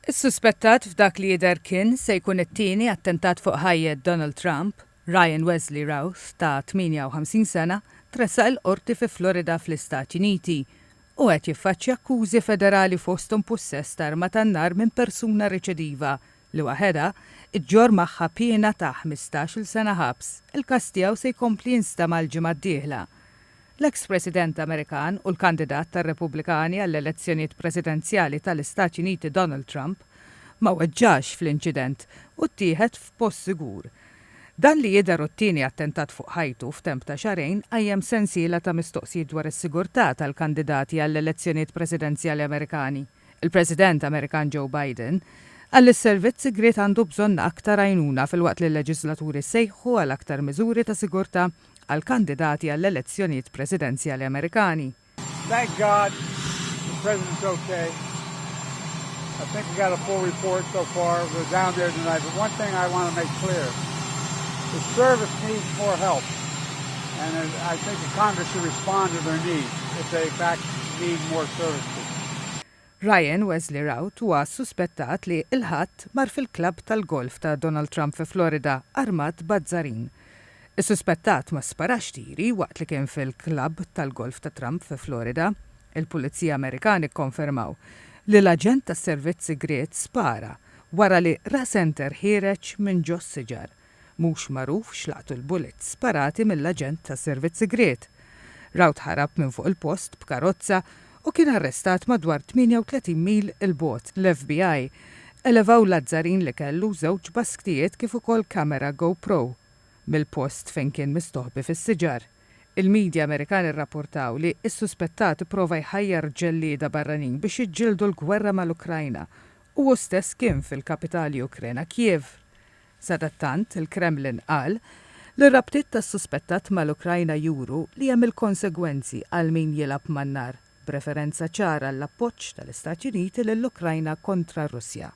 Is-suspettat f'dak li jidher kien se jkun it-tieni attentat fuq ħajjed Donald Trump, Ryan Wesley Routh ta' 58 sena, tressaq il-qorti fi Florida fl-Istati Uniti u qed jiffaċċja akkużi federali fosthom possess ta' arma tan-nar minn persuna riċediva li waħedha iġġor magħha pjena ta' 15-il sena ħabs. Il-każ tiegħu se jkompli jinstema' l-ġimgħa d-dieħla. L-eks-President Amerikan u l-kandidat tar-Repubblikani għall-elezzjonijiet presidenzjali tal-Istati Uniti Donald Trump ma weġġax fl-inċident u ttieħed f'post sigur. Dan li jidher t-tieni attentat fuq ħajtu f'temp ta' xarejn għajjem sensiela ta' mistoqsijiet dwar is-sigurtà tal-kandidati għall-elezzjonijiet presidenzjali Amerikani. Il-President Amerikan Joe Biden għall is-servizz segret għandu bżonn aktar għajnuna fil-waqt li l-leġislaturi sejħu għal aktar miżuri ta' sigurtà għal kandidati għall-elezzjonijiet presidenzjali Amerikani. Thank God the president's okay. I think we got a full report so far. We're down there tonight. But one thing I want to make clear, the service needs more help. And I think the Congress should respond to their needs if they in fact need more services. Ryan Wesley Routh huwa suspettat li il-ħadd mar fil-klabb tal-golf ta' Donald Trump fi Florida armat b'azzarin. Is-suspettat ma sparax tiri waqt li kien fil-klabb tal-golf ta' Trump fi Florida. Il-Pulizija Amerikani kkonfermaw li l-aġent tas-servizz segret spara wara li rasenter ħireġ minn ġo s-siġar. Mhux magħruf x'laqtu l-bullets sparati mill-aġent tas-servizz segret. Routh ħarab minn fuq il-post b'karozza u kien arrestat madwar 38 mil il-bot. L-FBI elevaw l-azzarin li kellu żewġ basktijiet kif ukoll kamera GoPro mill-post fejn kien mistoħbi fis-siġar. Il-medja Amerikani rrapportaw li s-suspettat prova jħajjar ġellieda barranin biex jiġġieldu l-gwerra mal-Ukrajna u stess kien fil-kapitali Ukrena Kiev. Sadattant il-Kremlin qal li r-rabtiet tas-suspettat mal-Ukrajna juru li hemm il-konsegwenzi għal min jilab man-nar, preferenza ċara l-appoġġ tal-Istati Uniti lill-Ukrajna kontra Russja.